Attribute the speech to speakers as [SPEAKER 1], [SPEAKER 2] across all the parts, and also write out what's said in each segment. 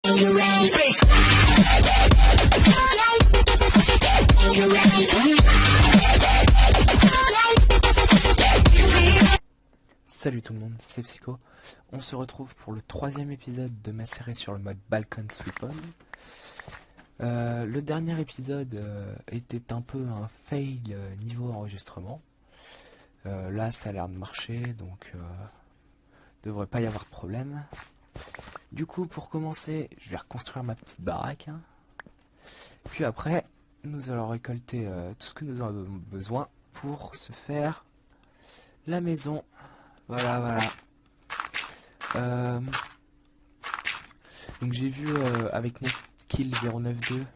[SPEAKER 1] Salut tout le monde, c'est Psycho. On se retrouve pour le troisième épisode de ma série sur le mode Balkan Sweep On. Le dernier épisode était un peu un fail niveau enregistrement. Là ça a l'air de marcher, donc devrait pas y avoir de problème. Du coup, pour commencer, je vais reconstruire ma petite baraque. Puis après, nous allons récolter tout ce que nous avons besoin pour se faire la maison. Voilà. Donc j'ai vu avec Netkill092,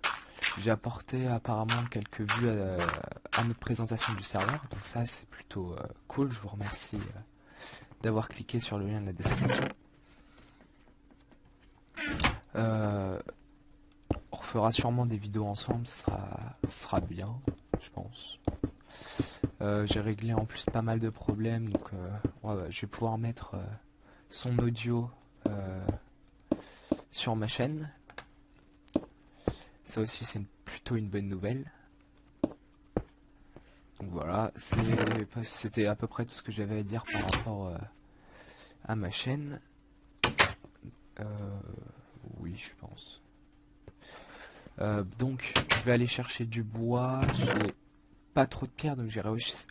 [SPEAKER 1] j'ai apporté apparemment quelques vues à notre présentation du serveur. Donc ça c'est plutôt cool, je vous remercie d'avoir cliqué sur le lien de la description. On refera sûrement des vidéos ensemble, ce sera bien, je pense. J'ai réglé en plus pas mal de problèmes, donc je vais pouvoir mettre son audio sur ma chaîne. Ça aussi c'est plutôt une bonne nouvelle. Donc voilà, c'était à peu près tout ce que j'avais à dire par rapport à ma chaîne. Oui, je pense. Donc je vais aller chercher du bois. J'ai pas trop de pierre, donc j'irai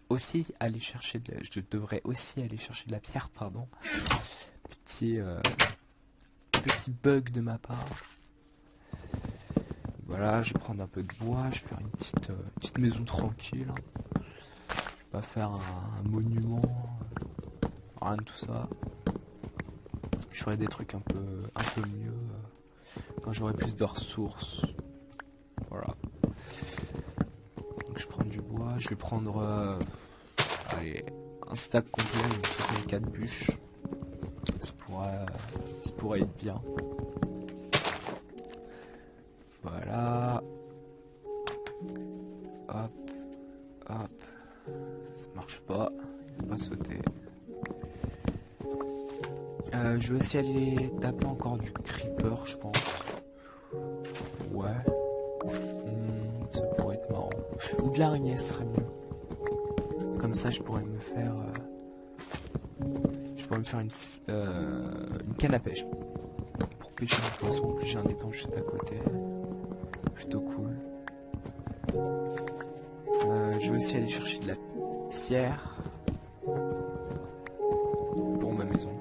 [SPEAKER 1] aussi aller chercher je devrais aussi aller chercher de la pierre, pardon. Petit bug de ma part. Voilà, je vais prendre un peu de bois, je vais faire une petite maison tranquille. Je vais pas faire un monument, rien de tout ça. Je ferai des trucs un peu mieux quand j'aurai plus de ressources. Voilà. Donc je prends du bois, je vais prendre allez, un stack complet, donc 64 bûches. Ça pourrait être bien. Voilà. Hop. Ça marche pas. Il faut pas sauter. Je vais aussi aller taper encore du creeper, je pense. Ouais. Ça pourrait être marrant. Ou de l'araignée, ce serait mieux. Comme ça, je pourrais me faire une canne à pêche pour pêcher du poisson. En plus, j'ai un étang juste à côté. Plutôt cool. Je vais aussi aller chercher de la pierre pour ma maison.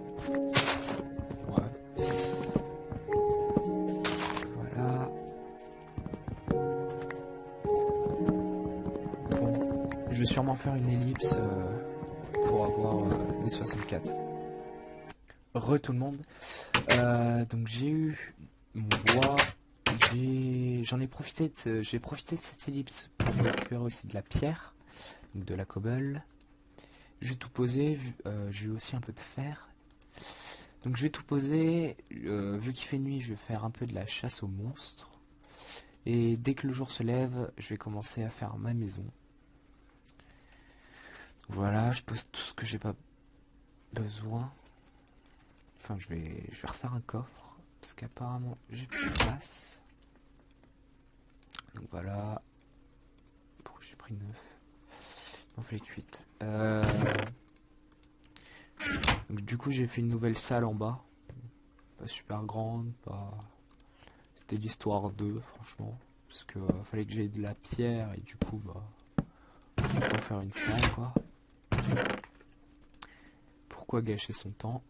[SPEAKER 1] Ouais. Voilà. Bon, je vais sûrement faire une ellipse pour avoir les 64. Tout le monde. Donc j'ai eu mon bois. J'ai profité de cette ellipse pour récupérer aussi de la pierre, donc de la cobble. Je vais tout poser, j'ai aussi un peu de fer. Donc je vais tout poser, vu qu'il fait nuit, je vais faire un peu de la chasse aux monstres. Et dès que le jour se lève, je vais commencer à faire ma maison. Voilà, je pose tout ce que j'ai pas besoin. Enfin, je vais refaire un coffre, parce qu'apparemment j'ai plus de place. Donc voilà. Pourquoi j'ai pris 9? Il m'en fallait 8. Donc du coup j'ai fait une nouvelle salle en bas. Pas super grande, pas. C'était l'histoire 2 franchement. Parce que fallait que j'aie de la pierre et du coup faut faire une salle quoi. Pourquoi gâcher son temps?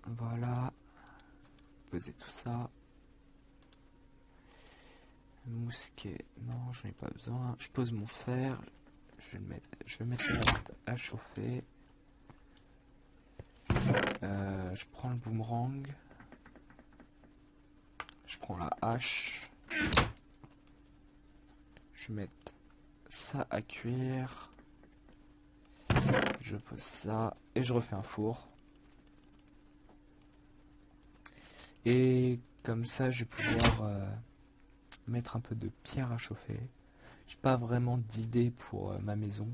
[SPEAKER 1] Voilà. Poser tout ça. Mousquet, non, j'en ai pas besoin. Je pose mon fer. Je vais mettre le reste à chauffer. Je prends le boomerang. Je prends la hache. Je vais mettre ça à cuire. Je pose ça et je refais un four. Et comme ça, je vais pouvoir mettre un peu de pierre à chauffer. J'ai pas vraiment d'idée pour ma maison,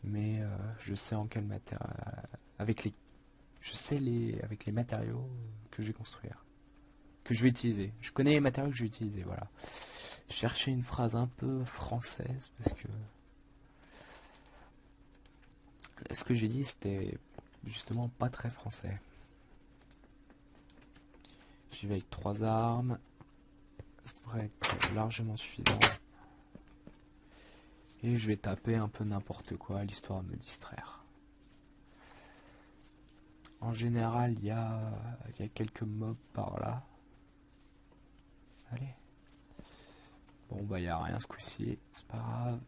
[SPEAKER 1] mais je sais en quel matériel, avec les matériaux que je vais construire. que je vais utiliser. Je connais les matériaux que je vais utiliser, voilà. Chercher une phrase un peu française parce que ce que j'ai dit c'était justement pas très français. J'y vais avec 3 armes. Ça devrait être largement suffisant. Et je vais taper un peu n'importe quoi, l'histoire de me distraire. En général, il y a quelques mobs par là. Allez. Bon, bah, il n'y a rien ce coup-ci. C'est pas grave.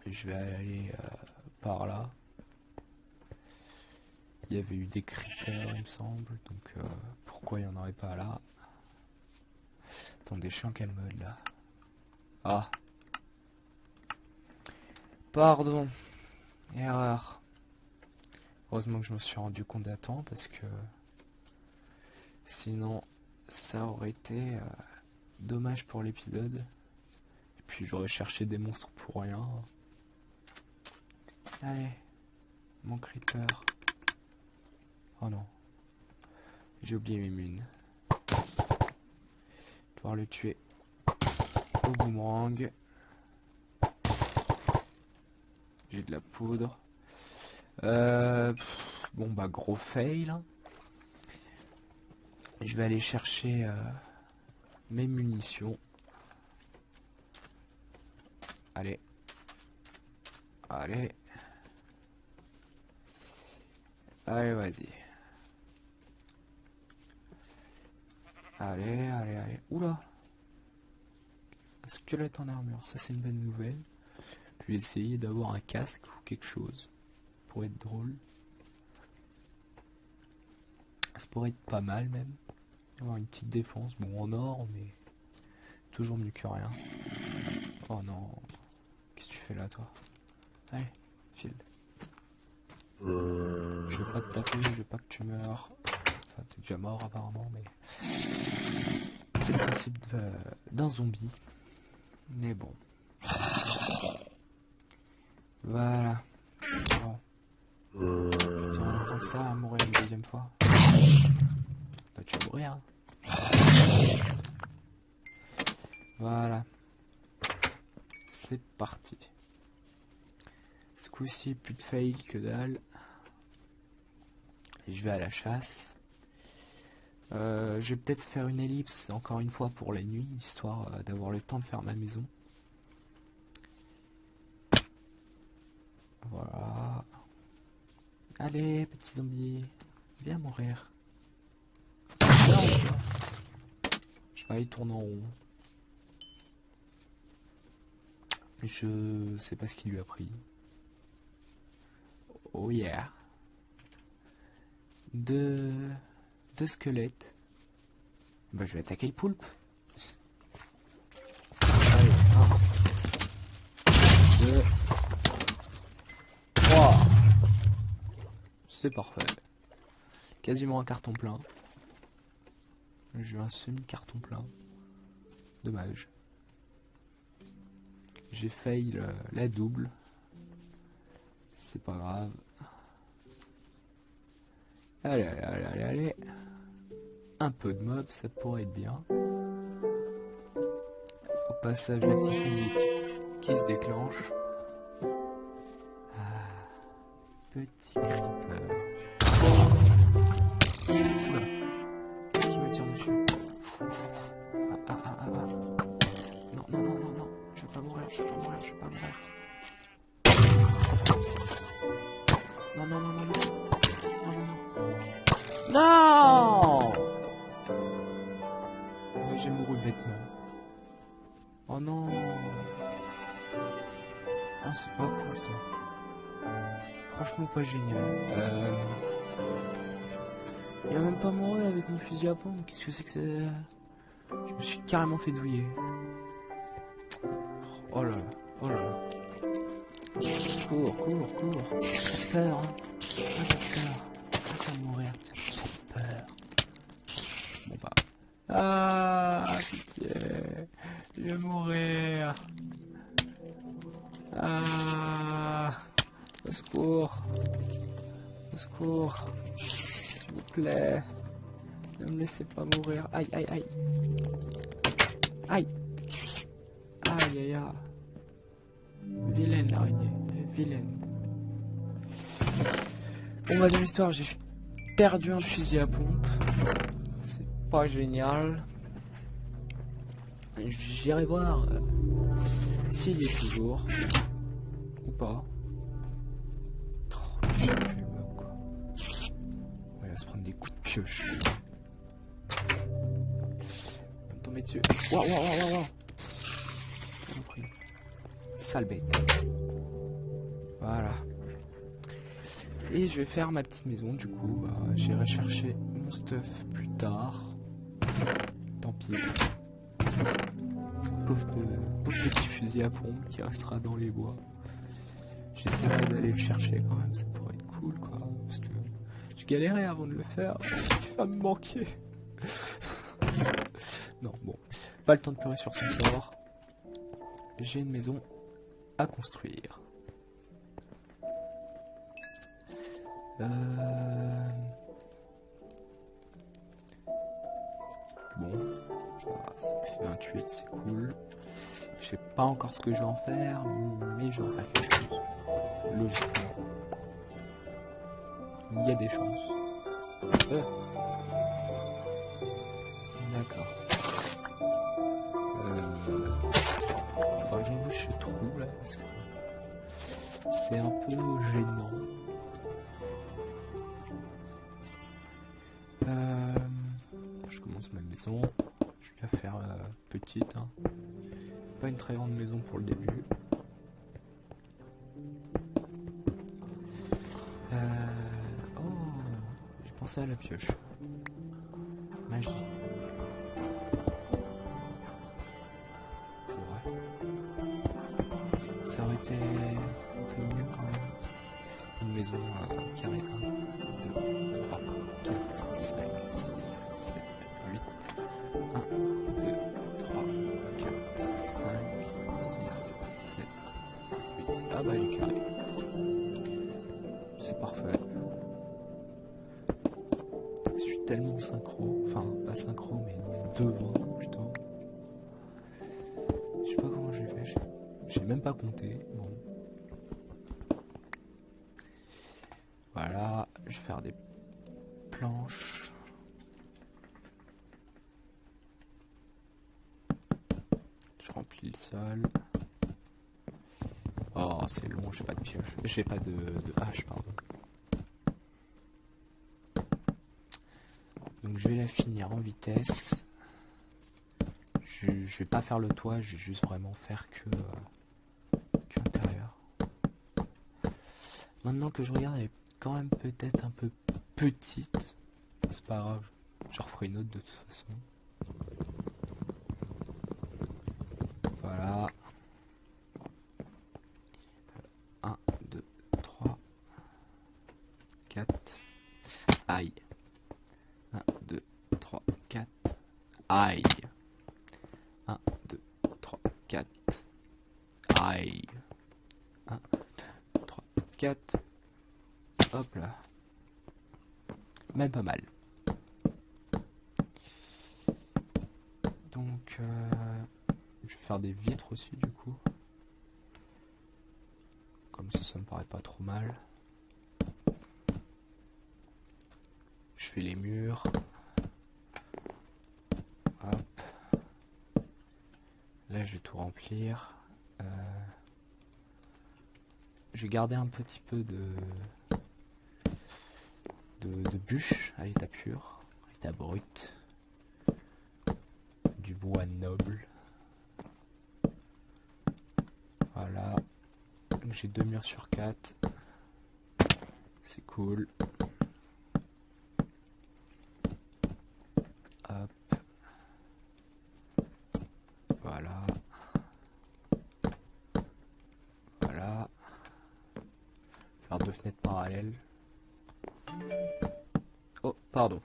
[SPEAKER 1] Je vais aller par là. Il y avait eu des creepers, il me semble. Donc, pourquoi il n'y en aurait pas là? Attendez, je suis en quel mode là? Ah. Pardon. Erreur. Heureusement que je me suis rendu compte à temps parce que sinon ça aurait été dommage pour l'épisode. Et puis j'aurais cherché des monstres pour rien. Allez, mon creeper. Oh non. J'ai oublié mes munes. Pouvoir le tuer au boomerang. J'ai de la poudre. Bon bah gros fail. Je vais aller chercher mes munitions. Allez. Allez. Allez, vas-y. Allez, allez, allez. Oula. Un squelette en armure, ça c'est une bonne nouvelle. Je vais essayer d'avoir un casque ou quelque chose. Pour être drôle. Ça pourrait être pas mal même. Avoir une petite défense. Bon en or mais toujours mieux que rien. Oh non. Qu'est-ce que tu fais là toi? Allez, file. Je veux pas te taper, je veux pas que tu meurs. Enfin t'es déjà mort apparemment mais c'est le principe d'un zombie. Mais bon. Voilà. Bon. Tiens, tant que ça à mourir une deuxième fois. Là tu vas mourir. Hein. Voilà. C'est parti. Ce coup-ci, plus de fail que dalle. Et je vais à la chasse. Je vais peut-être faire une ellipse encore une fois pour la nuit, histoire d'avoir le temps de faire ma maison. Voilà. Allez, petit zombie, viens mourir. Non. Je vais aller tourner en rond. Je sais pas ce qu'il lui a pris. Oh yeah. Deux squelettes. Bah je vais attaquer le poulpe. Allez, 1, 2, 3. C'est parfait. Quasiment un carton plein. J'ai un semi-carton plein. Dommage. J'ai fail la double. C'est pas grave. Allez, allez, allez, allez. Un peu de mob, ça pourrait être bien. Au passage, la petite musique qui se déclenche. Ah, petit creeper. Oula. Qui me tire dessus? Ah. Non, non, non, non, non. Je veux pas mourir, je veux pas mourir, je veux pas mourir. Non, non, non, non, non. Non, non, non. Non! Ouais, j'ai mouru bêtement. Oh non. Ah, c'est pas cool ça. Franchement pas génial. Il a même pas mouru avec mon fusil à pompe. Qu'est-ce que c'est que c'est? Je me suis carrément fait douiller. Oh là là. Oh là là. Cours. J'ai peur, hein. J'ai peur. Arrête de mourir. J'ai peur. Bon bah. Ah, pitié. Je vais mourir. Ah. Au secours. Au secours. S'il vous plaît. me laissez pas mourir. Aïe, aïe, aïe. Aïe. Aïe, aïe, aïe. Vilaine l'araignée. Vilaine. Bon bah dans l'histoire, j'ai perdu un fusil à pompe. C'est pas génial. J'irai voir s'il y est toujours. Ou pas. Oh, j'ai plus le mec, quoi. Ouais, il va se prendre des coups de pioche. Il va me tomber dessus. Waouh, waouh, waouh, waouh. Saloperie. Sale bête. Voilà. Et je vais faire ma petite maison, du coup, bah, j'irai chercher mon stuff plus tard. Tant pis. Pauvre petit fusil à pompe qui restera dans les bois. J'essaierai d'aller le chercher quand même, ça pourrait être cool, quoi. Parce que je galérais avant de le faire, il va me manquer. Non, bon, pas le temps de pleurer sur son sort. J'ai une maison à construire. Bon, voilà, ça me fait 28, c'est cool. Je sais pas encore ce que je vais en faire, mais je vais en faire quelque chose. Logiquement. Il y a des chances. D'accord. Faudra que j'embouche ce trou là, parce que c'est un peu gênant. Je commence ma maison. Je vais la faire petite. Hein. Pas une très grande maison pour le début. Oh, j'ai pensé à la pioche. Magie. Ouais. Ça aurait été un peu mieux quand même. Une maison carrée 1, 2, 3, 4, 5, 6, 7, 8. 1, 2, 3, 4, 5, 6, 7, 8. Ah bah il est carré. C'est parfait. Je suis tellement synchro. Enfin, pas synchro, mais devant plutôt. Je sais pas comment j'ai fait. J'ai même pas compté. Bon. Voilà, je vais faire des planches. Je remplis le sol. Oh, c'est long, j'ai pas de pioche. J'ai pas de hache, pardon. Donc je vais la finir en vitesse. Je vais pas faire le toit, je vais juste vraiment faire que l'intérieur. Maintenant que je regarde, elle est quand même peut-être un peu petite. C'est pas grave, je referai une autre de toute façon. Voilà. 1, 2, 3, 4. Aïe. 1, 2, 3, 4. Aïe. 1, 2, 3, 4. Aïe. 1, 2, 3, 4. Hop là. Même pas mal. Donc, je vais faire des vitres aussi du coup. Comme ça me paraît pas trop mal. Je fais les murs. Hop. Là, je vais tout remplir. Je vais garder un petit peu de bûches à l'état pur, à l'état brut. Du bois noble. Voilà. Donc j'ai 2 murs sur 4. C'est cool. Hop. Voilà. Voilà. Faire 2 fenêtres parallèles. Oh, pardon.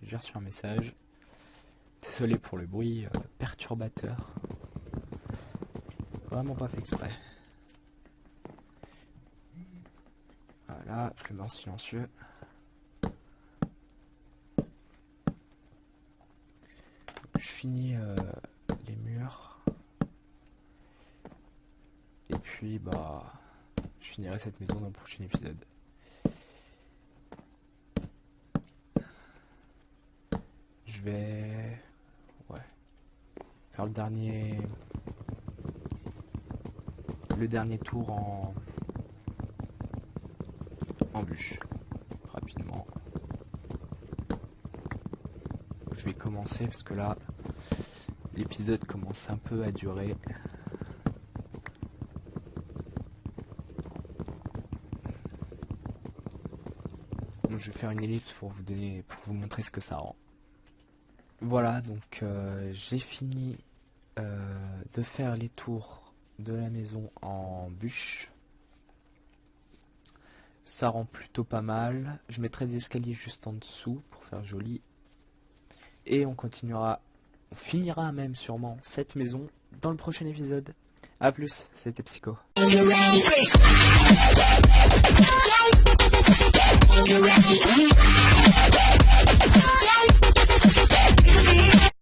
[SPEAKER 1] J'ai reçu un message. Désolé pour le bruit perturbateur. Vraiment pas fait exprès. Voilà, je le mets en silencieux. je finis les murs. Et puis bah je finirai cette maison dans le prochain épisode. Je vais faire le dernier tour en bûche rapidement. Je vais commencer parce que là l'épisode commence un peu à durer. Donc, je vais faire une ellipse pour vous montrer ce que ça rend. Voilà, donc j'ai fini de faire les tours de la maison en bûche. Ça rend plutôt pas mal. Je mettrai des escaliers juste en dessous pour faire joli. Et on finira même sûrement cette maison dans le prochain épisode. A plus, c'était Psycho. You ready?